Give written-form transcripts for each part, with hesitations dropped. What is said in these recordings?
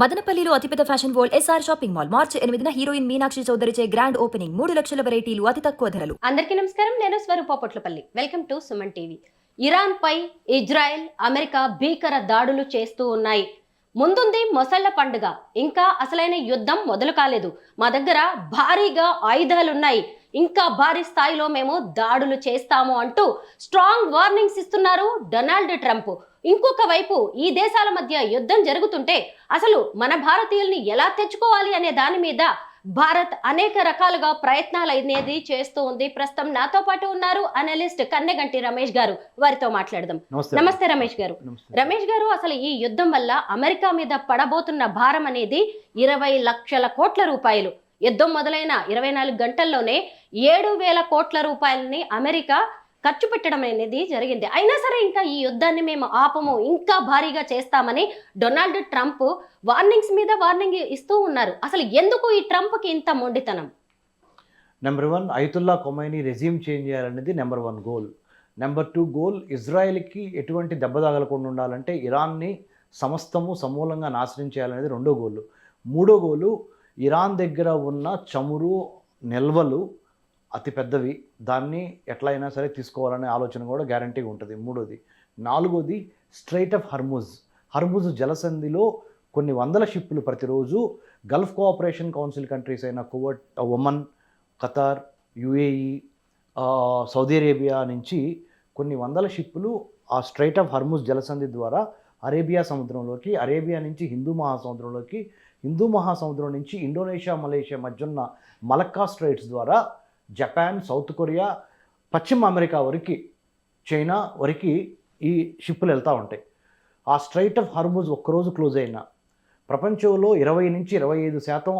మదనపల్లిలో అతిపెద్ద fashion world SR shopping mall మార్చి 8న హీరోయిన్ మీనాక్షి చౌదరిచే గ్రాండ్ ఓపెనింగ్ 3 లక్షల వెరైటీలు అతి తక్కువ ధరలు. అందరికీ నమస్కారం. నేను Swaroopa Potlapalli. Welcome to Suman TV. Iran పై ఇజ్రాయెల్, అమెరికా భీకర దాడులు చేస్తూ ఉన్నాయి. ముందుంది మొసళ్ల పండుగ. ఇంకా అసలైన యుద్ధం మొదలు కాలేదు. మా దగ్గర భారీగా ఆయుధాలున్నాయి, ఇంకా భారీ స్థాయిలో మేము దాడులు చేస్తాము అంటూ స్ట్రాంగ్ వార్నింగ్స్ ఇస్తున్నారు డొనాల్డ్ ట్రంప్. ఇంకొక వైపు ఈ దేశాల మధ్య యుద్ధం జరుగుతుంటే అసలు మన భారతీయుల్ని ఎలా తెచ్చుకోవాలి అనే దాని మీద భారత్ అనేక రకాలుగా ప్రయత్నాలు అనేది చేస్తూ ఉంది. ప్రస్తుతం నాతో పాటు ఉన్నారు అనలిస్ట్ కన్నెగంటి రమేష్ గారు. వారితో మాట్లాడదాం. నమస్తే రమేష్ గారు. రమేష్ గారు, అసలు ఈ యుద్ధం వల్ల అమెరికా మీద పడబోతున్న భారం అనేది 20 లక్షల కోట్ల రూపాయలు. యుద్ధం మొదలైన 24 గంటల్లోనే 7,000 కోట్ల రూపాయలని అమెరికా ఖర్చు పెట్టడం అనేది జరిగింది. అయినా సరే ఇంకా ఈ యుద్ధాన్ని మేము ఆపము, ఇంకా భారీగా చేస్తామని డొనాల్డ్ ట్రంప్ వార్నింగ్స్ మీద వార్నింగ్ ఇస్తూ ఉన్నారు. అసలు ఎందుకు ఈ ట్రంప్కి ఇంత మొండితనం? Number 1, Ayatollah Khomeini resume change చేయాలనేది నెంబర్ 1 గోల్. నెంబర్ 2 గోల్, ఇజ్రాయెల్కి ఎటువంటి దెబ్బ తగలకుండా ఉండాలంటే ఇరాన్ని సమస్తము సమూలంగా నాశనం చేయాలనేది 2వ గోలు. 3వ గోలు, ఇరాన్ దగ్గర ఉన్న చమురు నిల్వలు అతి పెద్దవి, దాన్ని ఎట్లయినా సరే తీసుకోవాలనే ఆలోచన కూడా గ్యారంటీగా ఉంటుంది. 3వది. 4వది, స్ట్రైట్ ఆఫ్ హర్ముజ్ జలసంధిలో కొన్ని వందల షిప్పులు ప్రతిరోజు గల్ఫ్ కోఆపరేషన్ కౌన్సిల్ కంట్రీస్ అయిన Kuwait, Oman, Qatar, UAE, Saudi Arabia నుంచి కొన్ని వందల షిప్పులు ఆ స్ట్రైట్ ఆఫ్ హర్ముజ్ జలసంధి ద్వారా అరేబియా సముద్రంలోకి, అరేబియా నుంచి హిందూ మహాసముద్రంలోకి, హిందూ మహాసముద్రం నుంచి ఇండోనేషియా, మలేషియా మధ్య ఉన్న మలక్కా స్ట్రైట్స్ ద్వారా జపాన్, సౌత్ కొరియా, పశ్చిమ అమెరికా వరకు, చైనా వరకు ఈ షిప్పులు వెళ్తూ ఉంటాయి. ఆ స్ట్రైట్ ఆఫ్ హర్ముజ్ ఒక్కరోజు క్లోజ్ అయినా ప్రపంచంలో 20 నుంచి 25%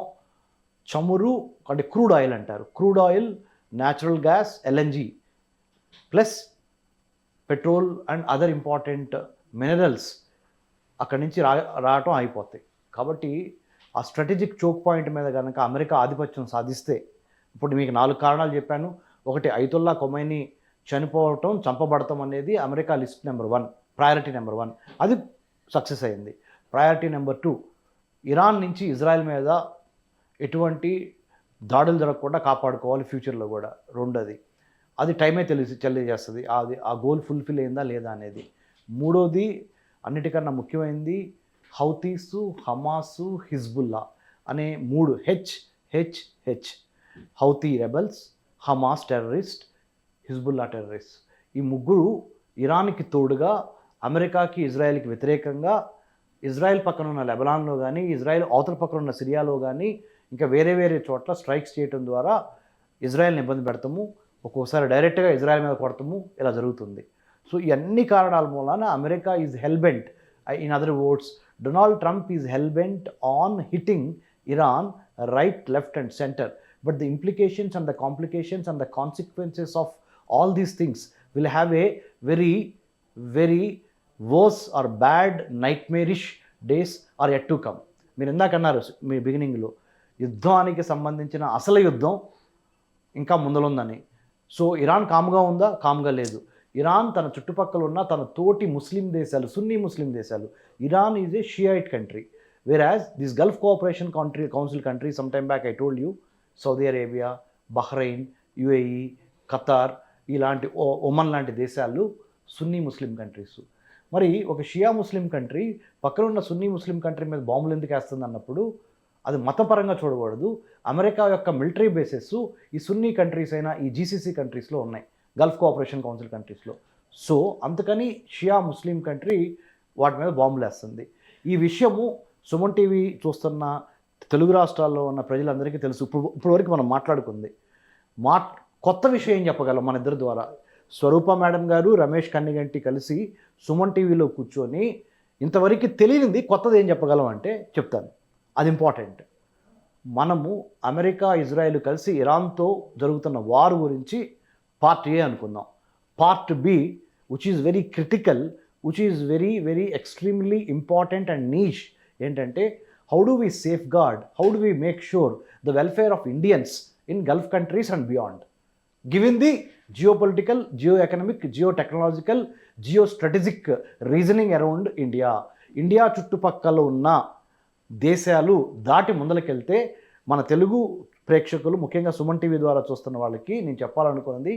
చమురు, అంటే క్రూడ్ ఆయిల్ అంటారు, crude oil, natural gas, LNG plus petrol and other important minerals అక్కడి నుంచి రావటం అయిపోతాయి. కాబట్టి ఆ స్ట్రాటజిక్ చోక్ పాయింట్ మీద కనుక అమెరికా ఆధిపత్యం సాధిస్తే, ఇప్పుడు మీకు 4 కారణాలు చెప్పాను. 1, అయతుల్లా ఖొమైనీ చనిపోవటం, చంపబడటం అనేది America list number 1, priority number 1, అది సక్సెస్ అయింది. ప్రయారిటీ నెంబర్ 2, ఇరాన్ నుంచి ఇజ్రాయెల్ మీద ఎటువంటి దాడులు జరగకుండా కాపాడుకోవాలి ఫ్యూచర్లో కూడా. 2వది, అది టైమే తెలియజేస్తుంది అది ఆ గోల్ ఫుల్ఫిల్ అయిందా లేదా అనేది. 3వది, అన్నిటికన్నా ముఖ్యమైనది, హౌతీసు, హమాసు, హిజ్బుల్లా అనే 3 H, Houthi rebels, Hamas terrorist, Hezbollah terrorist. ఈ ముగ్గురు ఇరాన్కి తోడుగా అమెరికాకి, ఇజ్రాయెల్కి వ్యతిరేకంగా ఇజ్రాయెల్ పక్కన ఉన్న లెబనాన్లో కానీ, ఇజ్రాయెల్ అవతల పక్కన ఉన్న సిరియాలో కానీ, ఇంకా వేరే వేరే చోట్ల స్ట్రైక్స్ చేయడం ద్వారా ఇజ్రాయెల్ని ఇబ్బంది పెడతాము, ఒక్కోసారి డైరెక్ట్గా ఇజ్రాయెల్ మీద కొడతాము, ఇలా జరుగుతుంది. సో ఈ అన్ని కారణాల మూలాన America is hellbent, in other words Donald Trump is hellbent on hitting Iran right, left and centre. But the implications and the complications and the consequences of all these things will have a very, very worse or bad, nightmarish days are yet to come. మీరు ఇందాక అన్నారు మీ బిగినింగ్లో, యుద్ధానికి సంబంధించిన అసలు యుద్ధం ఇంకా ముందలుందని. So Iran కామ్గా ఉందా? కామ్గా లేదు. ఇరాన్ తన చుట్టుపక్కల ఉన్న తన తోటి ముస్లిం దేశాలు, సున్నీ ముస్లిం దేశాలు, Iran is a షియైట్ country, whereas this Gulf Cooperation Council country, sometime back I told you, Saudi Arabia, Bahrain, UAE, Qatar, ఇలాంటి ఒమన్ లాంటి దేశాలు సున్నీ ముస్లిం కంట్రీస్. మరి ఒక షియా ముస్లిం కంట్రీ పక్కనున్న సున్నీ ముస్లిం కంట్రీ మీద బాంబులు ఎందుకు వేస్తుంది అన్నప్పుడు అది మతపరంగా చూడకూడదు. అమెరికా యొక్క మిలిటరీ బేసెస్ ఈ సున్నీ కంట్రీస్ అయినా ఈ జీసీసీ కంట్రీస్లో ఉన్నాయి, గల్ఫ్ కోఆపరేషన్ కౌన్సిల్ కంట్రీస్లో. సో అందుకని షియా ముస్లిం కంట్రీ వాటి మీద బాంబులు వేస్తుంది. ఈ విషయము సుమన్ టీవీ చూస్తున్న తెలుగు రాష్ట్రాల్లో ఉన్న ప్రజలందరికీ తెలుసు. ఇప్పటివరకు మనం మాట్లాడుకుంది కొత్త విషయం ఏం చెప్పగలం మన ఇద్దరి ద్వారా? స్వరూప మేడం గారు, రమేష్ కన్నిగంటి కలిసి సుమన్ టీవీలో కూర్చొని ఇంతవరకు తెలియనిది కొత్తది ఏం చెప్పగలం అంటే చెప్తాను, అది ఇంపార్టెంట్. మనము అమెరికా, ఇజ్రాయెల్ కలిసి ఇరాన్తో జరుగుతున్న వార్ గురించి పార్ట్ ఏ అనుకుందాం. Part B, which is very critical, which is very very extremely important and niche, ఏంటంటే how do we safeguard, how do we make sure the welfare of Indians in Gulf countries and beyond, given the geopolitical, geoeconomic, geotechnological, geostrategic reasoning around India. India చుట్టుపక్కల ఉన్న దేశాలు దాటి ముందలకెళ్తే మన తెలుగు ప్రేక్షకులు ముఖ్యంగా Suman TV ద్వారా చూస్తున్న వాళ్ళకి నేను చెప్పాలనుకున్నది,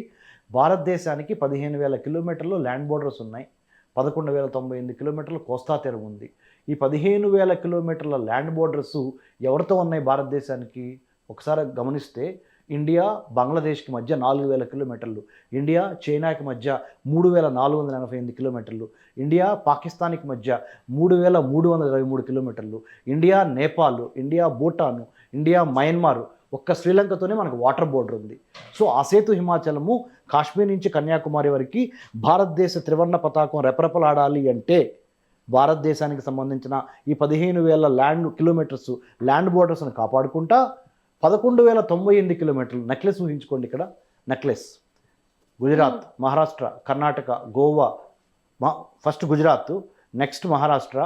భారతదేశానికి 15,000 కిలోమీటర్లు ల్యాండ్ బోర్డర్స్ ఉన్నాయి, 11,098 కిలోమీటర్ల కోస్తా తీరం ఉంది. ఈ 15,000 కిలోమీటర్ల ల్యాండ్ బోర్డర్స్ ఎవరితో ఉన్నాయి భారతదేశానికి? ఒకసారి గమనిస్తే ఇండియా బంగ్లాదేశ్కి మధ్య 4,000 కిలోమీటర్లు, ఇండియా చైనాకి మధ్య 3,488 కిలోమీటర్లు, ఇండియా పాకిస్తాన్కి మధ్య 3,323 కిలోమీటర్లు, India Nepal, India Bhutan, India Myanmar, ఒక్క శ్రీలంకతోనే మనకు వాటర్ బోర్డర్ ఉంది. సో ఆ సేతు హిమాచలము కాశ్మీర్ నుంచి కన్యాకుమారి వరకు భారతదేశ త్రివర్ణ పతాకం రెపరెపలాడాలి అంటే భారతదేశానికి సంబంధించిన ఈ 15,000 ల్యాండ్ బోర్డర్స్ని కాపాడుకుంటా 11,098 కిలోమీటర్లు నెక్లెస్ ఊహించుకోండి. ఇక్కడ necklace Gujarat, Maharashtra, Karnataka, Goa, first Gujarat, next Maharashtra,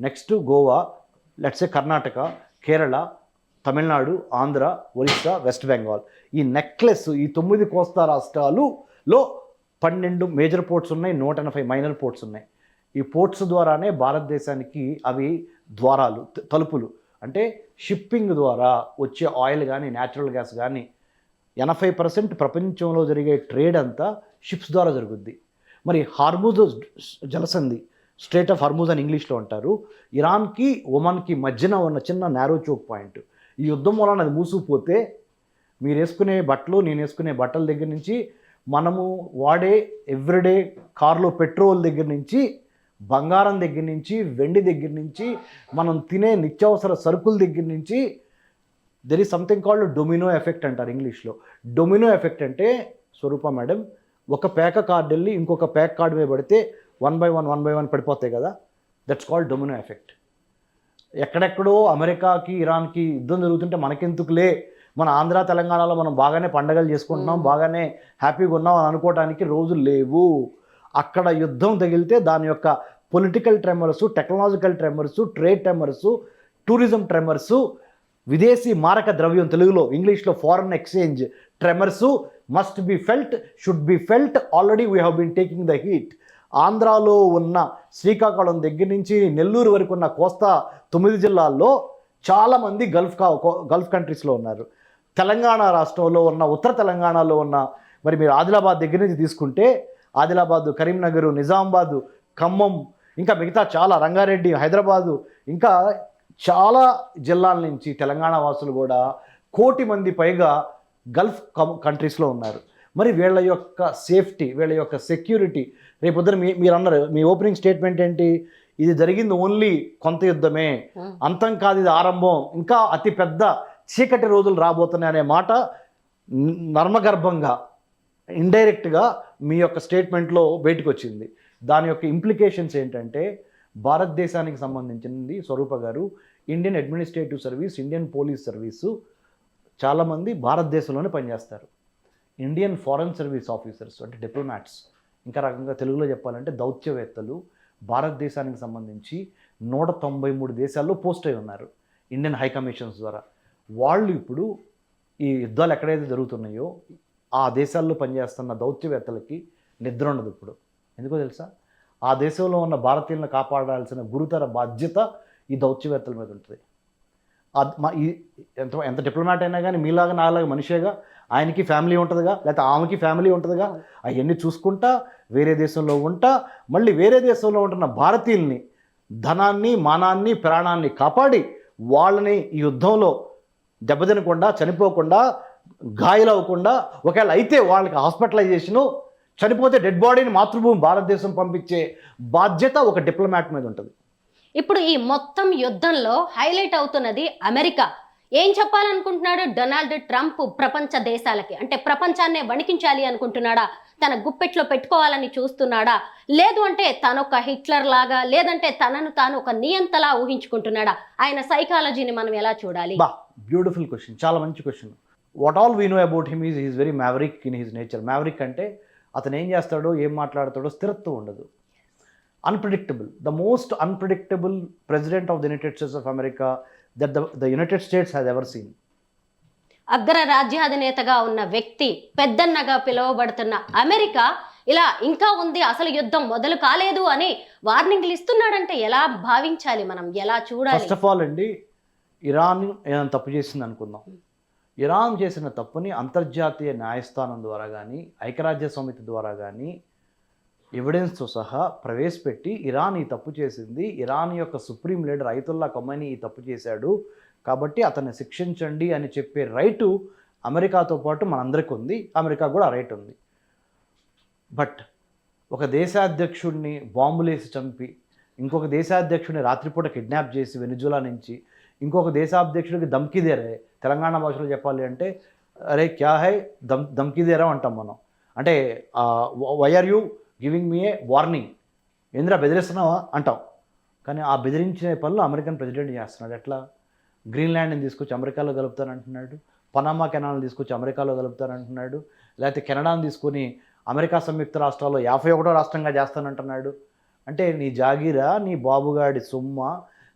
next Goa, let's say Karnataka, Kerala, Tamil Nadu, Andhra, Orissa, west Bengal. ఈ నెక్లెస్ ఈ 9 కోస్తా రాష్ట్రాలులో 12 మేజర్ పోర్ట్స్ ఉన్నాయి, 180 మైనర్ పోర్ట్స్ ఉన్నాయి. ఈ పోర్ట్స్ ద్వారానే భారతదేశానికి అవి ద్వారాలు, తలుపులు. అంటే షిప్పింగ్ ద్వారా వచ్చే ఆయిల్ కానీ న్యాచురల్ గ్యాస్ కానీ 80% ప్రపంచంలో జరిగే ట్రేడ్ అంతా షిప్స్ ద్వారా జరుగుద్ది. మరి హార్మూజ్ జలసంధి, స్ట్రేట్ ఆఫ్ హార్మూజ్ అని ఇంగ్లీష్లో అంటారు, ఇరాన్కి ఒమన్కి మధ్యన ఉన్న చిన్న నారో చోక్ పాయింట్. ఈ యుద్ధం వలన అది మూసుకుపోతే మీరు వేసుకునే బట్టలు, నేను వేసుకునే బట్టల దగ్గర నుంచి, మనము వాడే ఎవ్రీడే కార్లో పెట్రోల్ దగ్గర నుంచి, బంగారం దగ్గర నుంచి, వెండి దగ్గర నుంచి, మనం తినే నిత్యావసర సరుకుల దగ్గర నుంచి, there is something called Domino effect అంటారు ఇంగ్లీష్లో. డొమినో ఎఫెక్ట్ అంటే స్వరూప మేడం, ఒక ప్యాక్ కార్డు వెళ్ళి ఇంకొక ప్యాక్ కార్డు మీద పడితే 1 by 1 పడిపోతాయి కదా, దట్స్ కాల్డ్ డొమినో ఎఫెక్ట్. ఎక్కడెక్కడో అమెరికాకి ఇరాన్కి యుద్ధం జరుగుతుంటే మనకెందుకులే, మన ఆంధ్ర తెలంగాణలో మనం బాగానే పండగలు చేసుకుంటున్నాం, బాగానే హ్యాపీగా ఉన్నాం అని అనుకోవడానికి రోజులు లేవు. అక్కడ యుద్ధం తగిలితే దాని యొక్క political tremors, technological tremors, trade tremors, tourism tremors, విదేశీ మారక ద్రవ్యం తెలుగులో, ఇంగ్లీష్లో foreign exchange tremors must be felt, should be felt. Already we have been taking the heat. ఆంధ్రాలో ఉన్న శ్రీకాకుళం దగ్గర నుంచి నెల్లూరు వరకు ఉన్న కోస్తా 9 జిల్లాల్లో చాలామంది గల్ఫ్ కంట్రీస్లో ఉన్నారు. తెలంగాణ రాష్ట్రంలో ఉన్న, ఉత్తర తెలంగాణలో ఉన్న, మరి మీరు ఆదిలాబాద్ దగ్గర నుంచి తీసుకుంటే ఆదిలాబాదు, కరీంనగర్, నిజామాబాదు, ఖమ్మం, ఇంకా మిగతా చాలా, రంగారెడ్డి, హైదరాబాదు, ఇంకా చాలా జిల్లాల నుంచి తెలంగాణ వాసులు కూడా 1 కోటి మంది పైగా గల్ఫ్ కంట్రీస్లో ఉన్నారు. మరి వీళ్ళ యొక్క సేఫ్టీ, వీళ్ళ యొక్క సెక్యూరిటీ, రేపొద్దున మీరు అన్నారు, మీ ఓపెనింగ్ స్టేట్మెంట్ ఏంటి, ఇది జరిగింది ఓన్లీ కొంత యుద్ధమే, అంతం కాదు ఇది ఆరంభం, ఇంకా అతి పెద్ద చీకటి రోజులు రాబోతున్నాయి అనే మాట నర్మగర్భంగా, ఇండైరెక్ట్గా మీ యొక్క స్టేట్మెంట్లో బయటకు వచ్చింది. దాని యొక్క ఇంప్లికేషన్స్ ఏంటంటే, భారతదేశానికి సంబంధించింది స్వరూప గారు, Indian administrative service, Indian police service చాలామంది భారతదేశంలోనే పనిచేస్తారు. ఇండియన్ ఫారెన్ సర్వీస్ ఆఫీసర్స్ అంటే డిప్లొమాట్స్, ఇంకా రకంగా తెలుగులో చెప్పాలంటే దౌత్యవేత్తలు భారతదేశానికి సంబంధించి 193 దేశాల్లో పోస్ట్ అయి ఉన్నారు ఇండియన్ హై కమిషన్స్ ద్వారా. వాళ్ళు ఇప్పుడు ఈ యుద్ధాలు ఎక్కడైతే జరుగుతున్నాయో ఆ దేశాల్లో పనిచేస్తున్న దౌత్యవేత్తలకి నిద్ర ఉండదు ఇప్పుడు. ఎందుకో తెలుసా? ఆ దేశంలో ఉన్న భారతీయులను కాపాడాల్సిన గురుతర బాధ్యత ఈ దౌత్యవేత్తల మీద ఉంటుంది. ఎంత డిప్లొమాట్ అయినా కానీ మీలాగా నాలాగా మనిషేగా, ఆయనకి ఫ్యామిలీ ఉంటుందిగా, లేకపోతే ఆమెకి ఫ్యామిలీ ఉంటుందిగా, అవన్నీ చూసుకుంటా వేరే దేశంలో ఉంటా, మళ్ళీ వేరే దేశంలో ఉంటున్న భారతీయుల్ని ధనాన్ని, మానాన్ని, ప్రాణాన్ని కాపాడి వాళ్ళని ఈ యుద్ధంలో దెబ్బతినకుండా, చనిపోకుండా, గాయాలవ్వకుండా, ఒకవేళ అయితే వాళ్ళకి హాస్పిటలైజేషను, చనిపోతే డెడ్ బాడీని మాతృభూమి భారతదేశం పంపించే బాధ్యత ఒక డిప్లొమాట్ మీద ఉంటుంది. ఇప్పుడు ఈ మొత్తం యుద్ధంలో హైలైట్ అవుతున్నది అమెరికా. ఏం చెప్పాలనుకుంటున్నాడు డొనాల్డ్ ట్రంప్ ప్రపంచ దేశాలకి? అంటే ప్రపంచాన్నే వణికించాలి అనుకుంటున్నాడా? తన గుప్పెట్లో పెట్టుకోవాలని చూస్తున్నాడా? లేదు అంటే తనొక హిట్లర్ లాగా, లేదంటే తనను తాను ఒక నియంతలా ఊహించుకుంటున్నాడా? ఆయన సైకాలజీని మనం ఎలా చూడాలి? బ్యూటిఫుల్ క్వశ్చన్, చాలా మంచి question. What all we know about him is very maverick in his nature. Maverick అంటే అతను ఏం చేస్తాడో, ఏం మాట్లాడతాడో స్థిరత్వం ఉండదు. Unpredictable, the most unpredictable president of the United states of America that the United States has ever seen. అగ్ర రాజ్యాధినేతగా ఉన్న వ్యక్తి, పెద్దన్నగా పిలువబడుతున్న అమెరికా ఇలా ఇంకా ఉంది, అసలు యుద్ధం మొదలు కాలేదు అని వార్నింగ్లు ఇస్తున్నాడంటే ఎలా భావించాలి మనం, ఎలా చూడాలి? ఫస్ట్ ఆఫ్ ఆల్ అండి, ఇరాన్ ఏదైనా తప్పు చేసింది అనుకుందాం. ఇరాన్ చేసిన తప్పుని అంతర్జాతీయ న్యాయస్థానం ద్వారా కానీ ఐక్యరాజ్య సమితి ద్వారా కానీ ఎవిడెన్స్తో సహా ప్రవేశపెట్టి ఇరాన్ ఈ తప్పు చేసింది, ఇరాన్ యొక్క సుప్రీం లీడర్ అయతుల్లా ఖొమైనీ ఈ తప్పు చేశాడు కాబట్టి అతన్ని శిక్షించండి అని చెప్పే రైటు అమెరికాతో పాటు మనందరికీ ఉంది, అమెరికా కూడా ఆ రైట్ ఉంది. బట్ ఒక దేశాధ్యక్షుడిని బాంబులేసి చంపి, ఇంకొక దేశాధ్యక్షుడిని రాత్రిపూట కిడ్నాప్ చేసి వెనిజులా నుంచి ఇంకొక దేశాధ్యక్షుడికి దమ్కిదేరే, తెలంగాణ భాషలో చెప్పాలి అంటే అరే క్యా హై దమ్కిదేరా అంటాం మనం. అంటే why are you giving me a warning, ఏంద్రా బెదిరిస్తున్నావా అంటాం. కానీ ఆ బెదిరించే పనులు అమెరికన్ ప్రెసిడెంట్ చేస్తున్నాడు. ఎట్లా? గ్రీన్లాండ్ని తీసుకొచ్చి అమెరికాలో కలుపుతానంటున్నాడు, పనామా కెనాల్ని తీసుకొచ్చి అమెరికాలో కలుపుతానంటున్నాడు, లేకపోతే కెనడాను తీసుకొని అమెరికా సంయుక్త రాష్ట్రాల్లో 51వ రాష్ట్రంగా చేస్తానంటున్నాడు. అంటే నీ జాగీరా, నీ బాబుగాడి సొమ్మ,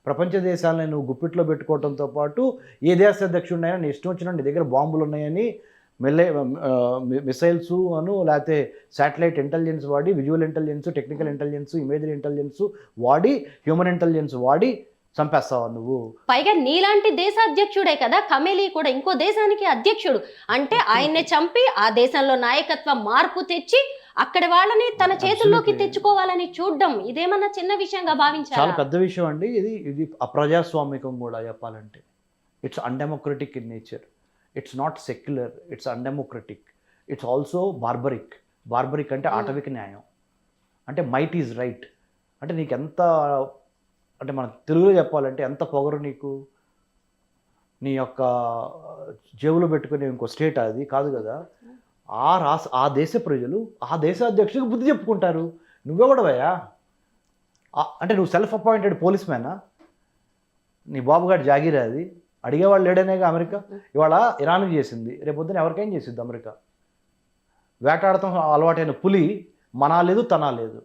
ప్రపంచ దేశాలని నువ్వు గుప్పిట్లో పెట్టుకోవడంతో పాటు ఏ దేశ అధ్యక్షుడినైనా నీ ఇష్టం వచ్చినట్టు నీ దగ్గర బాంబులు ఉన్నాయని మిసైల్స్ లేకపోతే శాటిలైట్ ఇంటెలిజెన్స్ వాడి, visual intelligence, technical intelligence, imagery intelligence వాడి, హ్యూమన్ ఇంటెలిజెన్స్ వాడి చంపేస్తావా నువ్వు? పైగా నీలాంటి దేశాధ్యక్షుడే కదా ఖమేనీ కూడా ఇంకో దేశానికి అధ్యక్షుడు. అంటే ఆయన్నే చంపి ఆ దేశంలో నాయకత్వ మార్పు తెచ్చి అక్కడి వాళ్ళని తన చేతుల్లోకి తెచ్చుకోవాలని చూడడం ఇదేమన్నా చిన్న విషయంగా భావించాలి? చాలా పెద్ద విషయం అండి. ఇది అప్రజాస్వామికం కూడా చెప్పాలంటే. It's undemocratic in nature, it's not secular, it's undemocratic, it's also barbaric. Barbaric అంటే ఆటవిక న్యాయం, అంటే మైట్ ఈజ్ రైట్. అంటే నీకు ఎంత, అంటే మన తెలుగులో చెప్పాలంటే ఎంత పొగరు నీకు, నీ యొక్క జేబులో పెట్టుకునే ఇంకో స్టేట్ అది కాదు కదా. ఆ దేశ ప్రజలు ఆ దేశ అధ్యక్షుడికి బుద్ధి చెప్పుకుంటారు. నువ్వెవడవయ్యా? అంటే నువ్వు సెల్ఫ్ అపాయింటెడ్ పోలీస్ మ్యానా? నీ బాబుగాడు జాగీరా అది? అడిగేవాళ్ళు లేడనేగా అమెరికా. ఇవాళ ఇరాన్కి చేసింది, రేపొద్దున ఎవరికైనా చేసిద్ది అమెరికా. వేటాడటం అలవాటైన పులి మనా లేదు తనా లేదు,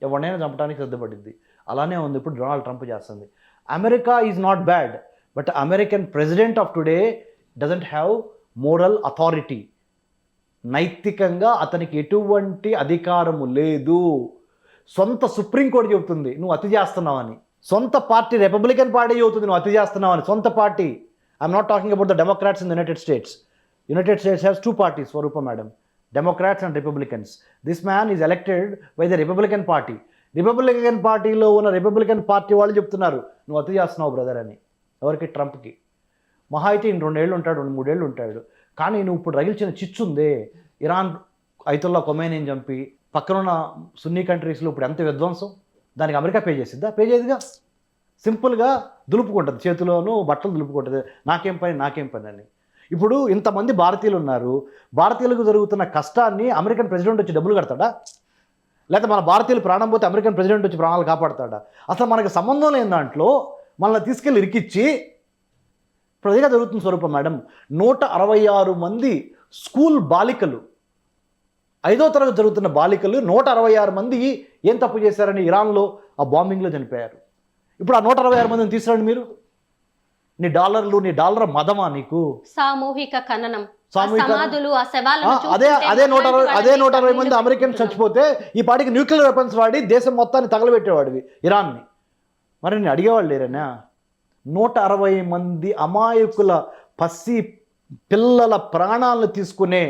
ఎవరినైనా చంపడానికి సిద్ధపడింది. అలానే ఉంది ఇప్పుడు డొనాల్డ్ ట్రంప్ చేస్తుంది. America is not bad, but American president of today doesn't have moral authority. నైతికంగా అతనికి ఎటువంటి అధికారము లేదు. సొంత సుప్రీంకోర్టు చెబుతుంది నువ్వు అతి చేస్తున్నావని, సొంత పార్టీ రిపబ్లికన్ పార్టీ చెబుతుంది నువ్వు అతి చేస్తున్నావని. సొంత party. I'm not talking about the Democrats in the United States. United States has 2 parties, Swarupa madam, Democrats and Republicans. This man is elected by the Republican party. Republican పార్టీలో ఉన్న Republican party వాళ్ళు చెప్తున్నారు నువ్వు అతి చేస్తున్నావు బ్రదర్ అని. ఎవరికి? ట్రంప్కి. మహా అయితే 2 ఏళ్ళు ఉంటాడు, 3 ఏళ్ళు ఉంటాడు. కానీ నువ్వు ఇప్పుడు రగిల్చిన చిచ్చుందే, ఇరాన్ అయతుల్లా ఖొమైనీని చంపి పక్కనున్న సున్నీ కంట్రీస్లో ఇప్పుడు ఎంత విధ్వంసం, దానికి అమెరికా పే చేసిద్దా? పే చేయదుగా. సింపుల్గా దులుపుకుంటుంది, చేతిలోనూ బట్టలు దులుపుకుంటుంది, నాకేం పని అని. ఇప్పుడు ఇంతమంది భారతీయులు ఉన్నారు, భారతీయులకు జరుగుతున్న కష్టాన్ని అమెరికన్ ప్రెసిడెంట్ వచ్చి డబ్బులు కడతాడా? లేకపోతే మన భారతీయులు ప్రాణం పోతే అమెరికన్ ప్రెసిడెంట్ వచ్చి ప్రాణాలు కాపాడతాడా? అసలు మనకి సంబంధం లేని దాంట్లో మనల్ని తీసుకెళ్ళి ఇరికిచ్చి ఇప్పుడు అదిగా జరుగుతుంది స్వరూపం మేడం. 166 మంది స్కూల్ బాలికలు, 5వ తరగతి జరుగుతున్న బాలికలు 166 మంది ఏం తప్పు చేశారని ఇరాన్లో ఆ బాంబింగ్లో చనిపోయారు. ఇప్పుడు ఆ 166 మందిని తీసుకురండి మీరు. నీ డాలర్ మదమా నీకు? సామూహిక ఖననం, సామూహిక సమాధులు, ఆ శవాలను అదే 160 మంది అమెరికన్స్ చచ్చిపోతే ఈ పాటికి న్యూక్లియర్ వెపన్స్ వాడి దేశం మొత్తాన్ని తగలబెట్టేవాడివి ఇరాన్ని. మరి నేను అడిగేవాళ్ళు లేరనా? 160 మంది అమాయకుల పసి పిల్లల ప్రాణాలను తీసుకునే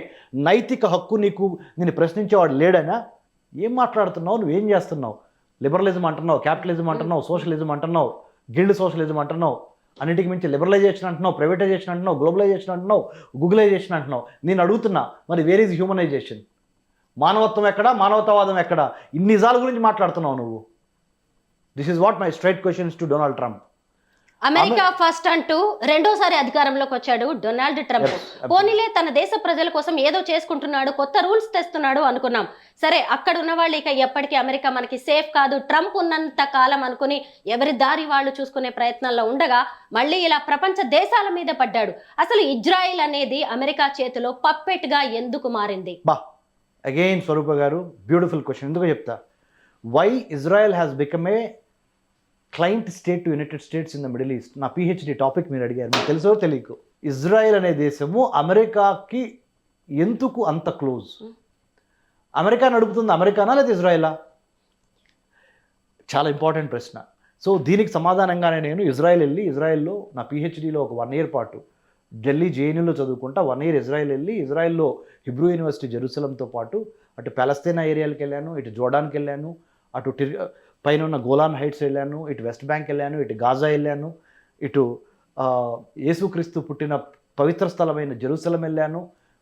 నైతిక హక్కు నీకు నేను ప్రశ్నించేవాడు లేడనా? ఏం మాట్లాడుతున్నావు? నువ్వేం చేస్తున్నావు? లిబరలిజం అంటున్నావు, క్యాపిటలిజం అంటున్నావు, సోషలిజం అంటున్నావు, గిల్డ్ సోషలిజం అంటున్నావు, అన్నిటికి మించి లిబరలైజేషన్ అంటున్నావు, ప్రైవేటైజేషన్ అంటున్నావు, గ్లోబలైజేషన్ అంటున్నావు, గూగులైజేషన్ అంటున్నావు. నేను అడుగుతున్నా, మరి వేర్ ఈజ్ హ్యూమనైజేషన్? మానవత్వం ఎక్కడా? మానవతావాదం ఎక్కడా? ఇన్ని నిజాల గురించి మాట్లాడుతున్నావు నువ్వు. This is what my straight questions to Donald Trump. America first అంటూ రెండోసారి అధికారంలోకి వచ్చాడు డొనాల్డ్ ట్రంప్. పోనీలే తన దేశ ప్రజల కోసం ఏదో చేసుకుంటున్నాడు, కొత్త రూల్స్ తెస్తున్నాడు అనుకున్నాం. సరే, అక్కడ ఉన్న వాళ్ళు ఇక ఎప్పటికీ అమెరికా మనకి సేఫ్ కాదు, ట్రంప్ ఉన్నంత కాలం అనుకుని ఎవరి దారి వాళ్ళు చూసుకునే ప్రయత్నాల్లో ఉండగా మళ్ళీ ఇలా ప్రపంచ దేశాల మీద పడ్డాడు. అసలు ఇజ్రాయిల్ అనేది అమెరికా చేతిలో పప్పెట్గా ఎందుకు మారింది? అగైన్ స్వరూప గారు, బ్యూటిఫుల్ క్వశ్చన్. ఎందుకు చెప్తా. Why Israel has become a client state to United States in the Middle East. నా పిహెచ్డి టాపిక్ మీరు అడిగారు, మీకు తెలుసో తెలియకు. ఇజ్రాయెల్ అనే దేశము అమెరికాకి ఎందుకు అంత క్లోజ్? అమెరికా నడుపుతుంది అమెరికానా లేదా ఇజ్రాయెలా? చాలా ఇంపార్టెంట్ ప్రశ్న. సో దీనికి సమాధానంగానే నేను ఇజ్రాయెల్ వెళ్ళి ఇజ్రాయెల్లో నా పిహెచ్డీలో ఒక 1 year పాటు ఢిల్లీ జేఎన్యూలో చదువుకుంటా 1 year ఇజ్రాయెల్ వెళ్ళి ఇజ్రాయెల్లో హిబ్రూ యూనివర్సిటీ జెరూసలంతో పాటు అటు పాలస్తీనా ఏరియాలకు వెళ్ళాను, ఇటు జోర్డాన్కి వెళ్ళాను, అటు పైన ఉన్న గోలాన్ హైట్స్ వెళ్ళాను, ఇటు వెస్ట్ బ్యాంక్ వెళ్ళాను, ఇటు గాజా వెళ్ళాను, ఇటు యేసుక్రీస్తు పుట్టిన పవిత్ర స్థలమైన జెరూసలం వెళ్ళాను,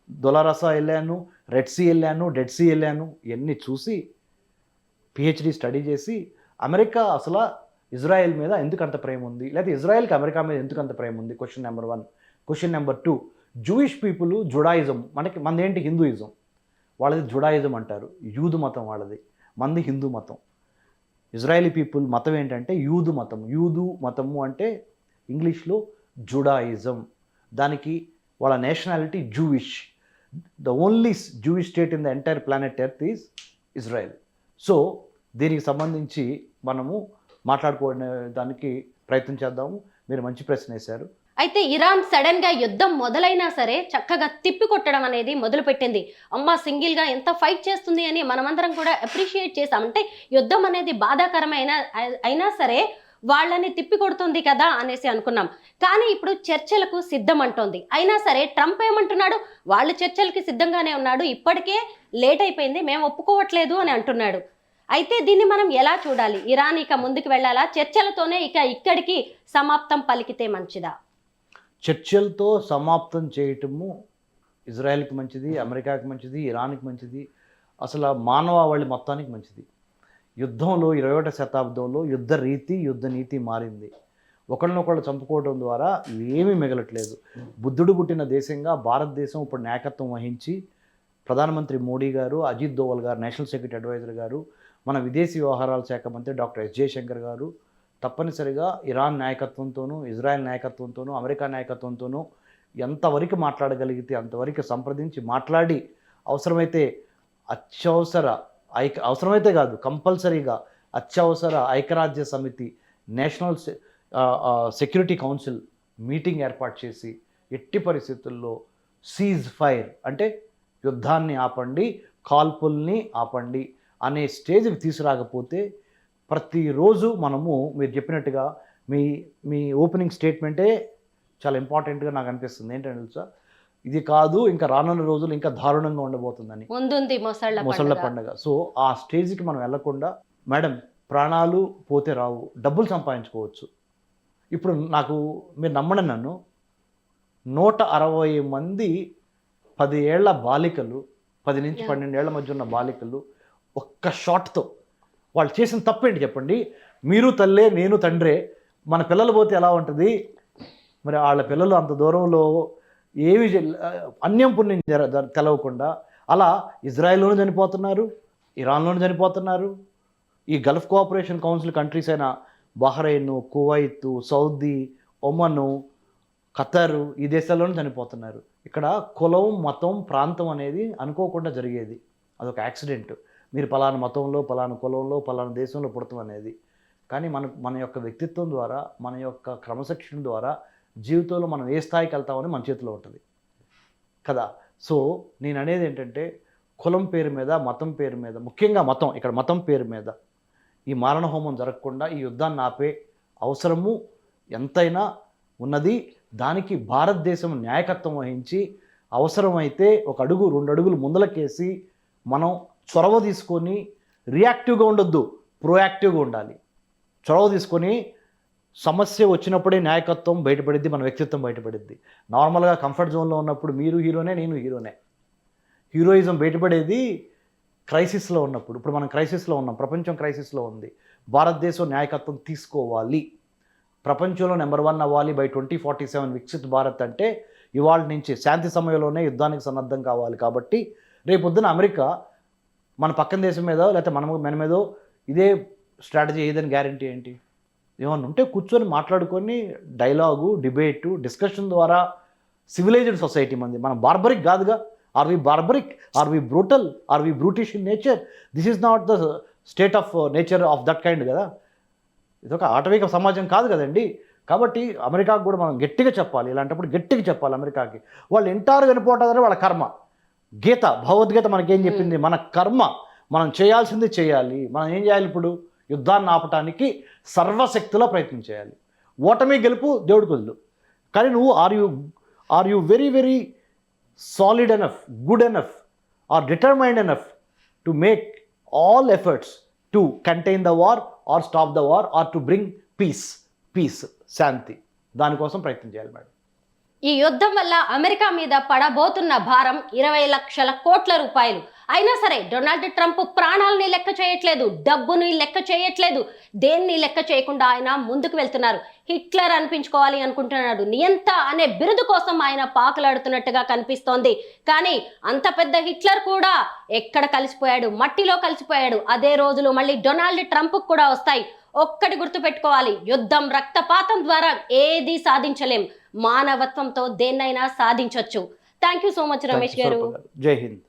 దొలరసా వెళ్ళాను, రెడ్ సీ వెళ్ళాను, డెడ్ సీ వెళ్ళాను. ఇవన్నీ చూసి పిహెచ్డి స్టడీ చేసి అమెరికా అసలు ఇజ్రాయెల్ మీద ఎందుకు అంత ప్రేమ ఉంది, లేదా ఇజ్రాయెల్కి అమెరికా మీద ఎందుకు అంత ప్రేమ ఉంది, question number 1. Question number 2, Jewish people Judaism, మనదేంటి హిందూయిజం, వాళ్ళది జుడాయిజం అంటారు, యూదు మతం వాళ్ళది, మనది హిందూ మతం. ఇజ్రాయలీ పీపుల్ మతం ఏంటంటే యూదు మతం. యూదు మతము అంటే ఇంగ్లీష్లో జుడాయిజం. దానికి వాళ్ళ nationality Jewish. The only Jewish state in the entire planet earth is Israel. So దీనికి సంబంధించి మనము మాట్లాడుకోవడానికి ప్రయత్నం చేద్దాము. మీరు మంచి ప్రశ్న వేశారు. అయితే ఇరాన్ సడన్ గా యుద్ధం మొదలైనా సరే చక్కగా తిప్పి కొట్టడం అనేది మొదలుపెట్టింది. అమ్మ సింగిల్ గా ఎంత ఫైట్ చేస్తుంది అని మనమందరం కూడా అప్రిషియేట్ చేసాం. అంటే యుద్ధం అనేది బాధాకరమైన అయినా సరే వాళ్ళని తిప్పి కొడుతుంది కదా అనేసి అనుకున్నాం. కానీ ఇప్పుడు చర్చలకు సిద్ధం అంటోంది. అయినా సరే ట్రంప్ ఏమంటున్నాడు, వాళ్ళు చర్చలకి సిద్ధంగానే ఉన్నాడు, ఇప్పటికే లేట్ అయిపోయింది, మేము ఒప్పుకోవట్లేదు అని అంటున్నాడు. అయితే దీన్ని మనం ఎలా చూడాలి? ఇరాన్ ఇక ముందుకు వెళ్ళాలా, చర్చలతోనే ఇక ఇక్కడికి సమాప్తం పలికితే మంచిదా? చర్చలతో సమాప్తం చేయటము ఇజ్రాయెల్కి మంచిది, అమెరికాకి మంచిది, ఇరాన్కి మంచిది, అసలు మానవాళి మొత్తానికి మంచిది. యుద్ధంలో 21వ శతాబ్దంలో యుద్ధ నీతి మారింది. ఒకళ్ళనొకళ్ళు చంపుకోవడం ద్వారా ఏమీ మిగలట్లేదు. బుద్ధుడు పుట్టిన దేశంగా భారతదేశం ఇప్పుడు నాయకత్వం వహించి ప్రధానమంత్రి మోడీ గారు, అజిత్ దోవల్ గారు, నేషనల్ సెక్యూరిటీ అడ్వైజర్ గారు, మన విదేశీ వ్యవహారాల శాఖ మంత్రి డాక్టర్ ఎస్ జయశంకర్ గారు తప్పనిసరిగా ఇరాన్ నాయకత్వంతోనూ, ఇజ్రాయెల్ నాయకత్వంతోనూ, అమెరికా నాయకత్వంతోనూ ఎంతవరకు మాట్లాడగలిగితే అంతవరకు సంప్రదించి మాట్లాడి అవసరమైతే అవసరమైతే కాదు కంపల్సరీగా అత్యవసర ఐక్యరాజ్య సమితి నేషనల్ సెక్యూరిటీ కౌన్సిల్ మీటింగ్ ఏర్పాటు చేసి ఎట్టి పరిస్థితుల్లో సీజ్ ఫైర్ అంటే యుద్ధాన్ని ఆపండి, కాల్పుల్ని ఆపండి అనే స్టేజ్కి తీసుకురాకపోతే ప్రతిరోజు మనము మీరు చెప్పినట్టుగా మీ ఓపెనింగ్ స్టేట్మెంటే చాలా ఇంపార్టెంట్గా నాకు అనిపిస్తుంది. ఏంటంటే తెలుసా, ఇది కాదు ఇంకా రానున్న రోజులు ఇంకా దారుణంగా ఉండబోతుందని, ముందుంది మొసళ్ళ పండుగ. సో ఆ స్టేజ్కి మనం వెళ్లకుండా మేడం ప్రాణాలు పోతే రావు, డబ్బులు సంపాదించుకోవచ్చు. ఇప్పుడు మీరు నమ్మండి, నన్ను 160 మంది 10 ఏళ్ల బాలికలు, 10 నుంచి 12 ఏళ్ల మధ్య ఉన్న బాలికలు ఒక్క షాట్తో వాళ్ళు చేసిన తప్పేంటి చెప్పండి? మీరు తల్లే నేను తండ్రే, మన పిల్లలు పోతే ఎలా ఉంటుంది? మరి వాళ్ళ పిల్లలు అంత దూరంలో ఏమి అన్యం పుణ్యం తెలవకుండా అలా ఇజ్రాయెల్లోనూ చనిపోతున్నారు, ఇరాన్లోనూ చనిపోతున్నారు. ఈ గల్ఫ్ కోఆపరేషన్ కౌన్సిల్ కంట్రీస్ అయిన బహ్రెయిన్, కువైత్, సౌదీ, ఒమను, ఖతరు ఈ దేశాల్లోనూ చనిపోతున్నారు. ఇక్కడ కులం, మతం, ప్రాంతం అనేది అనుకోకుండా జరిగేది. అదొక యాక్సిడెంట్. మీరు పలానా మతంలో, పలానా కులంలో, పలానా దేశంలో పుడతాం అనేది. కానీ మన యొక్క వ్యక్తిత్వం ద్వారా, మన యొక్క క్రమశిక్షణ ద్వారా జీవితంలో మనం ఏ స్థాయికి వెళ్తామని మన చేతిలో ఉంటుంది కదా. సో నేను అనేది ఏంటంటే కులం పేరు మీద, మతం పేరు మీద, ముఖ్యంగా ఇక్కడ మతం పేరు మీద ఈ మారణ హోమం జరగకుండా ఈ యుద్ధాన్ని ఆపే అవసరము ఎంతైనా ఉన్నది. దానికి భారతదేశం నాయకత్వం వహించి అవసరమైతే 1 అడుగు 2 అడుగులు ముందలకేసి మనం చొరవ తీసుకొని రియాక్టివ్గా ఉండొద్దు, ప్రోయాక్టివ్గా ఉండాలి. చొరవ తీసుకొని సమస్య వచ్చినప్పుడే నాయకత్వం బయటపడిద్ది, మన వ్యక్తిత్వం బయటపడిద్ది. నార్మల్గా కంఫర్ట్ జోన్లో ఉన్నప్పుడు మీరు హీరోనే, నేను హీరోనే. హీరోయిజం బయటపడేది క్రైసిస్లో ఉన్నప్పుడు. ఇప్పుడు మనం క్రైసిస్లో ఉన్నాం, ప్రపంచం క్రైసిస్లో ఉంది. భారతదేశం నాయకత్వం తీసుకోవాలి, ప్రపంచంలో నెంబర్ 1 అవ్వాలి బై 2047 వికసిత్ భారత్ అంటే ఇవాళ నుంచి శాంతి సమయంలోనే యుద్ధానికి సన్నద్ధం కావాలి. కాబట్టి రేపొద్దున అమెరికా మన పక్కన దేశం మీద లేకపోతే మన మీదో ఇదే స్ట్రాటజీ ఏదని గ్యారంటీ ఏంటి? ఏమన్నా ఉంటే కూర్చొని మాట్లాడుకొని డైలాగు, డిబేటు, డిస్కషన్ ద్వారా సివిలైజ్డ్ సొసైటీ మంది. మనం బార్బరిక్ కాదుగా. Are we barbaric? Are we brutal? Are we brutish in nature? This is not the state of nature of that kind కదా. ఇదొక ఆటవిక సమాజం కాదు కదండి. కాబట్టి అమెరికాకు కూడా మనం గట్టిగా చెప్పాలి. ఇలాంటప్పుడు గట్టిగా చెప్పాలి అమెరికాకి. వాళ్ళు ఎంటారు చనిపోవటారే వాళ్ళ కర్మ. భగవద్గీత మనకేం చెప్పింది? మన కర్మ మనం చేయాల్సింది చేయాలి. మనం ఏం చేయాలి? ఇప్పుడు యుద్ధాన్ని ఆపటానికి సర్వశక్తిలో ప్రయత్నం చేయాలి. ఓటమి గెలుపు దేవుడికి వదులు, కానీ నువ్వు are you very very solid enough, good enough or determined enough to make all efforts to contain the war or stop the war or to bring peace శాంతి, దానికోసం ప్రయత్నం చేయాలి మేడం. ఈ యుద్ధం వల్ల అమెరికా మీద పడబోతున్న భారం 20 లక్షల కోట్ల రూపాయలు. అయినా సరే డొనాల్డ్ ట్రంప్ ప్రాణాలని లెక్క చేయట్లేదు, డబ్బుని లెక్క చేయట్లేదు, దేన్ని లెక్క చేయకుండా ఆయన ముందుకు వెళ్తున్నారు. హిట్లర్ అనిపించుకోవాలి అనుకుంటున్నాడు. నియంత అనే బిరుదు కోసం ఆయన పాకులాడుతున్నట్టుగా కనిపిస్తోంది. కానీ అంత పెద్ద హిట్లర్ కూడా ఎక్కడ కలిసిపోయాడు, మట్టిలో కలిసిపోయాడు. అదే రోజులు మళ్ళీ డొనాల్డ్ ట్రంప్ కూడా వస్తాయి. ఒక్కటి గుర్తుపెట్టుకోవాలి, యుద్ధం రక్తపాతం ద్వారా ఏది సాధించలేం, మానవత్వంతో దేన్నైనా సాధించవచ్చు. Thank you so much Ramesh గారు. జై హింద్.